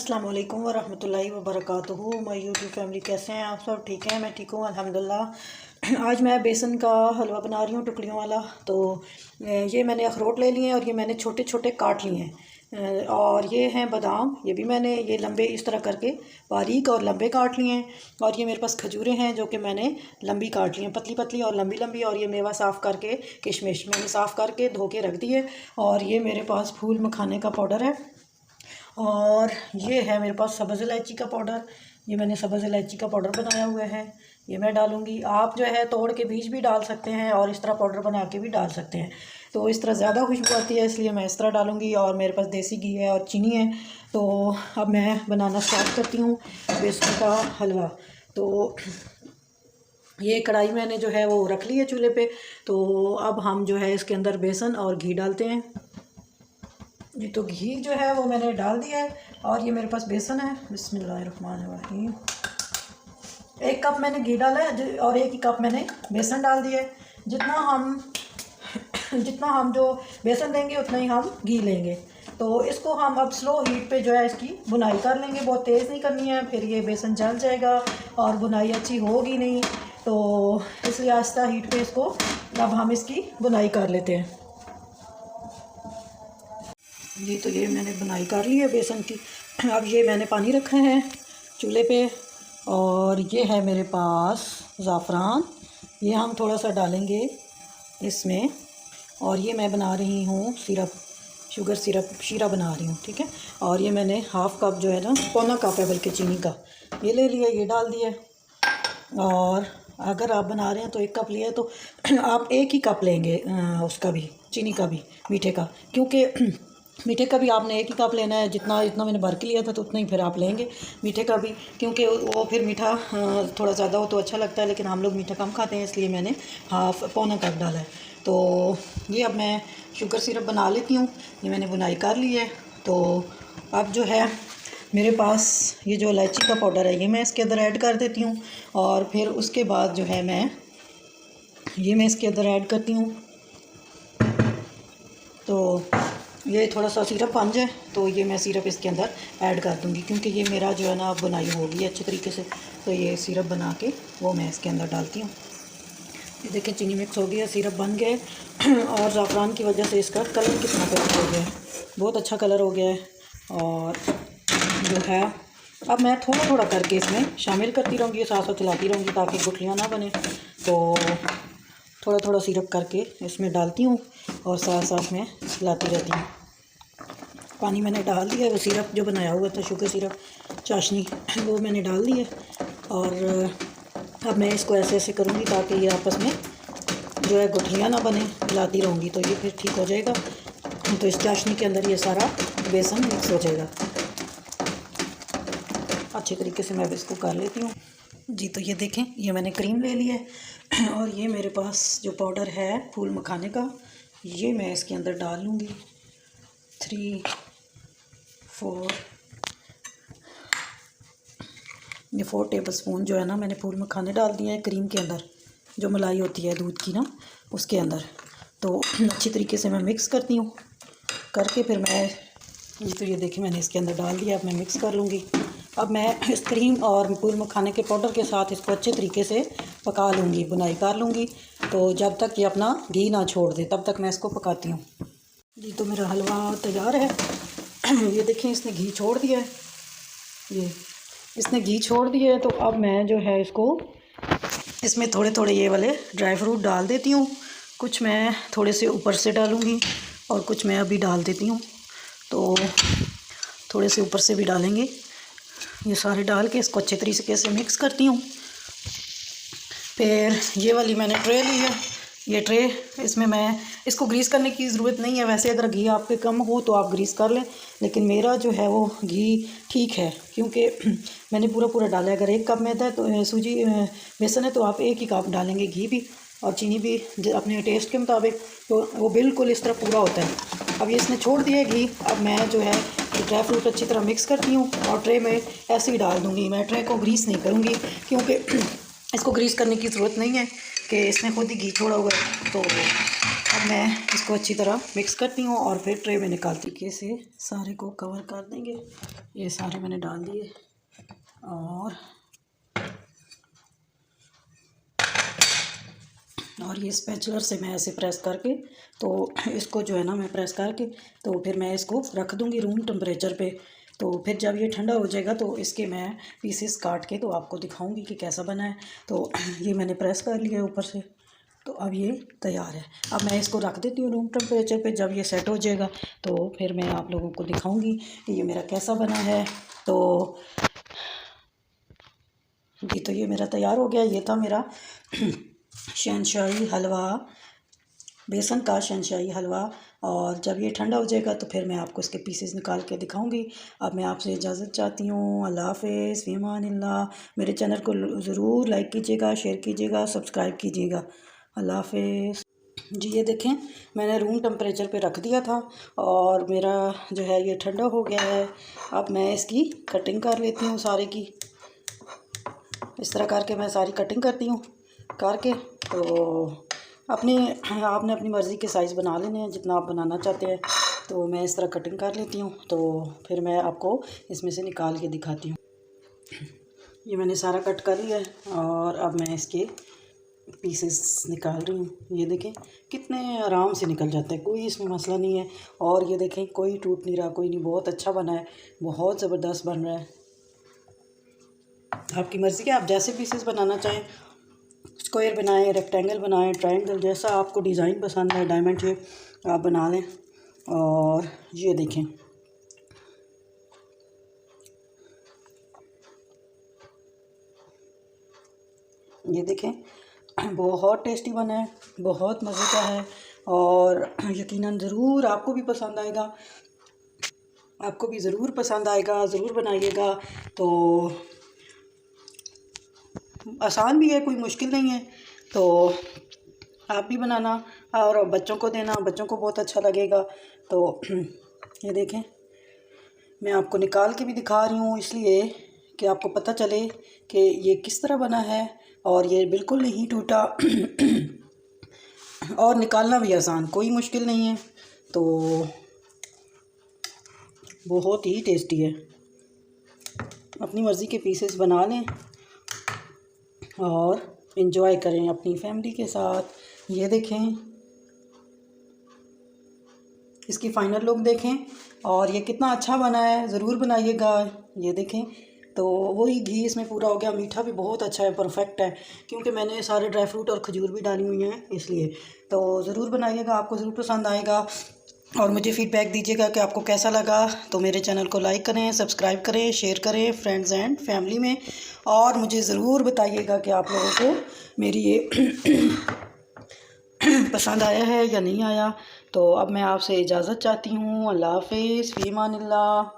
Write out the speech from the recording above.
अस्सलाम वालेकुम वरहमतुल्लाहि वबरकातुहू। माय यूट्यूब फैमिली, कैसे हैं आप सब? ठीक हैं, मैं ठीक हूँ अल्हम्दुलिल्लाह। आज मैं बेसन का हलवा बना रही हूँ टुकड़ियों वाला। तो ये मैंने अखरोट ले लिए हैं और ये मैंने छोटे छोटे काट लिए हैं। और ये हैं बादाम, ये भी मैंने ये लंबे इस तरह करके बारीक और लंबे काट लिए हैं। और ये मेरे पास खजूरें हैं जो कि मैंने लंबी काट ली हैं, पतली पतली और लंबी लंबी। और ये मेवा साफ़ करके किशमिश मैंने साफ़ करके धो के रख दी है। और ये मेरे पास फूल मखाने का पाउडर है। और ये है मेरे पास सब्ज़ इलायची का पाउडर, ये मैंने सब्ज़ इलायची का पाउडर बनाया हुआ है, ये मैं डालूँगी। आप जो है तोड़ के बीज भी डाल सकते हैं और इस तरह पाउडर बना के भी डाल सकते हैं, तो इस तरह ज़्यादा खुशबू आती है, इसलिए मैं इस तरह डालूँगी। और मेरे पास देसी घी है और चीनी है। तो अब मैं बनाना स्टार्ट करती हूँ बेसन का हलवा। तो ये कढ़ाई मैंने जो है वो रख ली है चूल्हे पे। तो अब हम जो है इसके अंदर बेसन और घी डालते हैं जी। तो घी जो है वो मैंने डाल दिया है और ये मेरे पास बेसन है। बिस्मिल्लाहिर्रहमानिर्रहीम। 1 कप मैंने घी डाला है और 1 ही कप मैंने बेसन डाल दिया है। जितना हम जो बेसन देंगे उतना ही हम घी लेंगे। तो इसको हम अब स्लो हीट पे जो है इसकी बुनाई कर लेंगे, बहुत तेज़ नहीं करनी है, फिर ये बेसन जल जाएगा और बुनाई अच्छी होगी नहीं। तो इसलिए आहिस्ता हीट पे इसको अब हम इसकी बुनाई कर लेते हैं जी। तो ये मैंने बुनाई कर ली है बेसन की। अब ये मैंने पानी रखा है चूल्हे पे और ये है मेरे पास ज़ाफ़रान, ये हम थोड़ा सा डालेंगे इसमें। और ये मैं बना रही हूँ सिरप, शुगर सिरप शीरा बना रही हूँ, ठीक है। और ये मैंने हाफ़ कप जो है ना, पौना कप है बल्कि चीनी का, ये ले लिया, ये डाल दिया। और अगर आप बना रहे हैं तो 1 कप लिया तो आप 1 ही कप लेंगे उसका भी, चीनी का भी, मीठे का, क्योंकि मीठे का भी आपने 1 ही कप लेना है। जितना मैंने भर के लिया था तो उतना ही फिर आप लेंगे मीठे का भी, क्योंकि वो फिर मीठा थोड़ा ज़्यादा हो तो अच्छा लगता है, लेकिन हम लोग मीठा कम खाते हैं, इसलिए मैंने पौना कप डाला है। तो ये अब मैं शुगर सिरप बना लेती हूँ। ये मैंने बुनाई कर ली है। तो अब जो है मेरे पास ये जो इलायची का पाउडर है ये मैं इसके अंदर ऐड कर देती हूँ। और फिर उसके बाद जो है मैं इसके अंदर ऐड करती हूँ। तो ये थोड़ा सा सिरप बन जाए तो ये मैं सिरप इसके अंदर ऐड कर दूँगी, क्योंकि ये मेरा जो है ना बुनाई होगी अच्छे तरीके से। तो ये सिरप बना के वो मैं इसके अंदर डालती हूँ। ये देखें, चीनी मिक्स हो गया, सिरप बन गया और ज़ाफ़रान की वजह से इसका कलर कितना प्यारा हो गया है, बहुत अच्छा कलर हो गया है। और जो है अब मैं थोड़ा थोड़ा करके इसमें शामिल करती रहूँगी, साथ साथ चलाती रहूँगी ताकि गुठलियाँ ना बने। तो थोड़ा थोड़ा सिरप करके इसमें डालती हूँ और साथ साथ में चलाती रहती हूँ। पानी मैंने डाल दिया, वो सिरप जो बनाया हुआ था शुगर सिरप चाशनी, वो मैंने डाल दी है। और अब मैं इसको ऐसे ऐसे करूँगी ताकि ये आपस में जो है गुठलियाँ ना बने, हिलाती रहूँगी तो ये फिर ठीक हो जाएगा। तो इस चाशनी के अंदर ये सारा बेसन मिक्स हो जाएगा अच्छे तरीके से। मैं अब इसको कर लेती हूँ जी। तो ये देखें, ये मैंने क्रीम ले ली है और ये मेरे पास जो पाउडर है फूल मखाने का, ये मैं इसके अंदर डाल लूँगी। 3 4 ये 4 टेबलस्पून जो है ना मैंने फूल मखाने डाल दिए हैं क्रीम के अंदर, जो मलाई होती है दूध की ना, उसके अंदर। तो अच्छी तरीके से मैं मिक्स करती हूँ, करके फिर मैं तो ये देखिए मैंने इसके अंदर डाल दिया। अब मैं मिक्स कर लूँगी। अब मैं इस क्रीम और फूल मखाने के पाउडर के साथ इसको अच्छे तरीके से पका लूँगी, बुनाई कर लूँगी। तो जब तक ये अपना घी ना छोड़ दे तब तक मैं इसको पकाती हूँ जी। तो मेरा हलवा तैयार है। ये देखें, इसने घी छोड़ दिया है, ये इसने घी छोड़ दिया है। तो अब मैं जो है इसमें थोड़े थोड़े ये वाले ड्राई फ्रूट डाल देती हूँ। कुछ मैं थोड़े से ऊपर से डालूँगी और कुछ मैं अभी डाल देती हूँ। तो थोड़े से ऊपर से भी डालेंगे, ये सारे डाल के इसको अच्छे तरीके से मिक्स करती हूँ। फिर ये वाली मैंने ट्रे ली है, ये ट्रे, इसमें मैं इसको ग्रीस करने की ज़रूरत नहीं है। वैसे अगर घी आपके कम हो तो आप ग्रीस कर लें, लेकिन मेरा जो है वो घी ठीक है, क्योंकि मैंने पूरा डाला है। अगर 1 कप मैदा तो सूजी बेसन है तो आप 1 ही कप डालेंगे घी भी और चीनी भी अपने टेस्ट के मुताबिक, तो वो बिल्कुल इस तरह पूरा होता है। अब ये इसने छोड़ दिया घी। अब मैं जो है ड्राई फ्रूट अच्छी तरह मिक्स करती हूँ और ट्रे में ऐसे ही डाल दूँगी। मैं ट्रे को ग्रीस नहीं करूँगी, क्योंकि इसको ग्रीस करने की ज़रूरत नहीं है कि इसने खुद ही घी छोड़ा हुआ है। तो अब मैं इसको अच्छी तरह मिक्स करती हूँ और फिर ट्रे में निकालती के से सारे को कवर कर देंगे। ये सारे मैंने डाल दिए और ये स्पैचुलर से मैं ऐसे प्रेस करके, तो इसको जो है ना मैं प्रेस करके तो फिर मैं इसको रख दूँगी रूम टेम्परेचर पे। तो फिर जब ये ठंडा हो जाएगा तो इसके मैं पीसेस काट के तो आपको दिखाऊंगी कि कैसा बना है। तो ये मैंने प्रेस कर लिया है ऊपर से, तो अब ये तैयार है। अब मैं इसको रख देती हूँ रूम टेम्परेचर पे। जब ये सेट हो जाएगा तो फिर मैं आप लोगों को दिखाऊंगी कि ये मेरा कैसा बना है। तो जी, तो ये मेरा तैयार हो गया। ये था मेरा शहनशाही हलवा, बेसन का शहनशाही हलवा। और जब ये ठंडा हो जाएगा तो फिर मैं आपको इसके पीसेस निकाल के दिखाऊंगी। अब मैं आपसे इजाज़त चाहती हूँ। अल्लाह हाफ़िज़, फ़ी अमानिल्लाह। मेरे चैनल को ज़रूर लाइक कीजिएगा, शेयर कीजिएगा, सब्सक्राइब कीजिएगा। अल्लाह हाफ़िज़। जी, ये देखें मैंने रूम टेम्परेचर पे रख दिया था और मेरा जो है ये ठंडा हो गया है। अब मैं इसकी कटिंग कर लेती हूँ सारे की। इस तरह करके मैं सारी कटिंग करती हूँ करके। तो आपने अपनी मर्ज़ी के साइज़ बना लेने हैं जितना आप बनाना चाहते हैं। तो मैं इस तरह कटिंग कर लेती हूँ। तो फिर मैं आपको इसमें से निकाल के दिखाती हूँ। ये मैंने सारा कट कर लिया है और अब मैं इसके पीसेस निकाल रही हूँ। ये देखें कितने आराम से निकल जाता है, कोई इसमें मसला नहीं है। और ये देखें कोई टूट नहीं रहा, कोई नहीं, बहुत अच्छा बना है, बहुत ज़बरदस्त बन रहा है। आपकी मर्ज़ी के आप जैसे पीसेस बनाना चाहें, स्क्वायर बनाएं, रेक्टेंगल बनाएं, ट्रायंगल, जैसा आपको डिज़ाइन पसंद है, डायमंड शेप आप बना लें। और ये देखें ये देखें बहुत टेस्टी बना है, बहुत मज़े का है। और यकीनन ज़रूर आपको भी पसंद आएगा, आपको भी ज़रूर पसंद आएगा, ज़रूर बनाइएगा। तो आसान भी है, कोई मुश्किल नहीं है। तो आप भी बनाना और बच्चों को देना, बच्चों को बहुत अच्छा लगेगा। तो ये देखें मैं आपको निकाल के भी दिखा रही हूँ इसलिए कि आपको पता चले कि ये किस तरह बना है। और ये बिल्कुल नहीं टूटा और निकालना भी आसान, कोई मुश्किल नहीं है। तो बहुत ही टेस्टी है। अपनी मर्ज़ी के पीसेस बना लें और एंजॉय करें अपनी फैमिली के साथ। ये देखें इसकी फ़ाइनल लुक देखें और ये कितना अच्छा बना है, ज़रूर बनाइएगा। ये देखें तो वही घी इसमें पूरा हो गया, मीठा भी बहुत अच्छा है, परफेक्ट है, क्योंकि मैंने सारे ड्राई फ्रूट और खजूर भी डाली हुई हैं इसलिए। तो ज़रूर बनाइएगा, आपको ज़रूर पसंद आएगा। और मुझे फ़ीडबैक दीजिएगा कि आपको कैसा लगा। तो मेरे चैनल को लाइक करें, सब्सक्राइब करें, शेयर करें फ्रेंड्स एंड फैमिली में। और मुझे ज़रूर बताइएगा कि आप लोगों को मेरी ये पसंद आया है या नहीं आया। तो अब मैं आपसे इजाज़त चाहती हूँ। अल्लाह हाफ़िज़, फ़ी अमानिल्लाह।